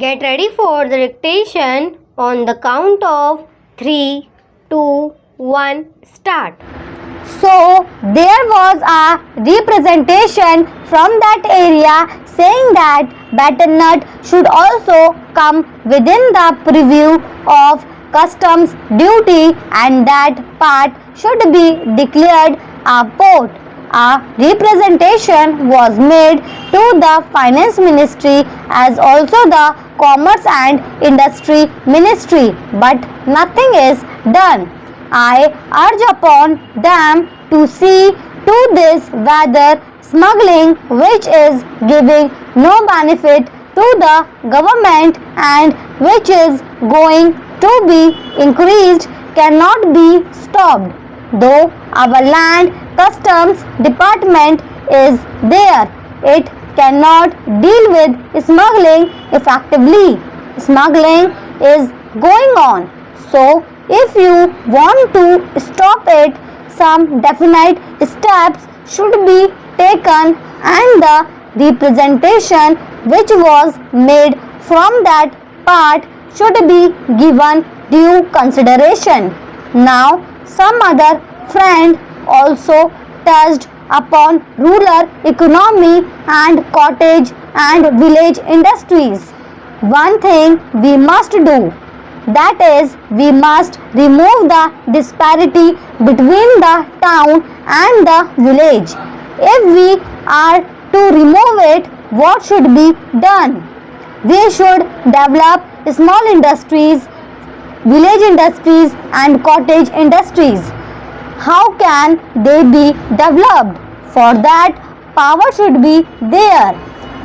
Get ready for the dictation on the count of 3, 2, 1, start. So there was a representation from that area saying that butternut should also come within the purview of customs duty and that part should be declared a port. A representation was made to the Finance Ministry as also the Commerce and Industry Ministry, but nothing is done. I urge upon them to see to this whether smuggling, which is giving no benefit to the government and which is going to be increased, cannot be stopped. Though our land customs department is there, it cannot deal with smuggling effectively. Smuggling is going on. So if you want to stop it, some definite steps should be taken and the representation which was made from that part should be given due consideration. Now, some other friend also touched upon rural economy and cottage and village industries. One thing we must do, that is, we must remove the disparity between the town and the village. If we are to remove it, what should be done? We should develop small industries, village industries and cottage industries. How can they be developed? For that, power should be there.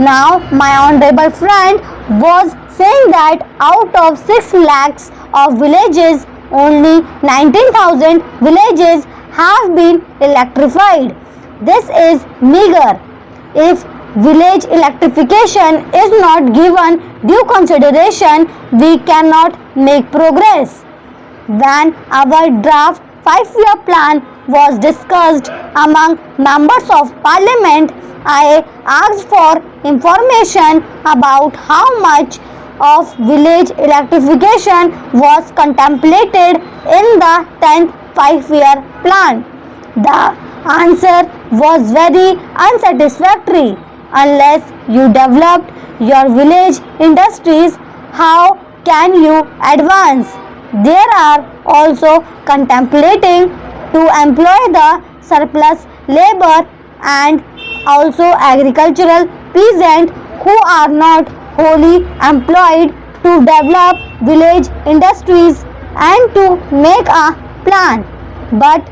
Now, my honorable friend was saying that out of 6 lakhs of villages, only 19,000 villages have been electrified. This is meager. If village electrification is not given due consideration, we cannot make progress. When our draft 5-year plan was discussed among members of parliament, I asked for information about how much of village electrification was contemplated in the 10th 5-year plan. The answer was very unsatisfactory. Unless you developed your village industries, how can you advance? They are also contemplating to employ the surplus labor and also agricultural peasants who are not wholly employed to develop village industries and to make a plan. But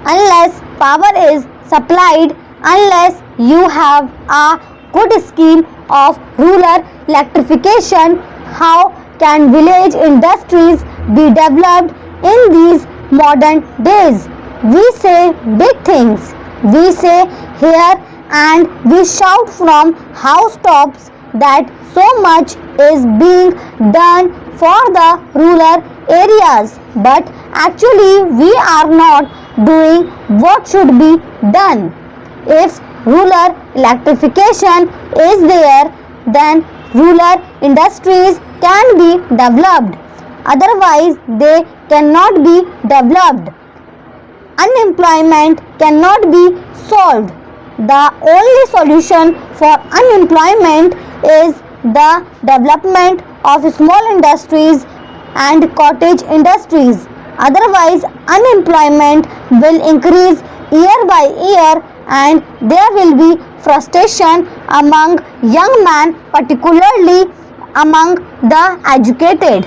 unless power is supplied, unless you have a good scheme of rural electrification, how can village industries be developed in these modern days? We say big things. We say here and we shout from housetops that so much is being done for the rural areas, but actually we are not doing what should be done. If rural electrification is there, then rural industries can be developed. Otherwise, they cannot be developed. Unemployment cannot be solved. The only solution for unemployment is the development of small industries and cottage industries. Otherwise, unemployment will increase year by year and there will be frustration among young men, particularly among the educated.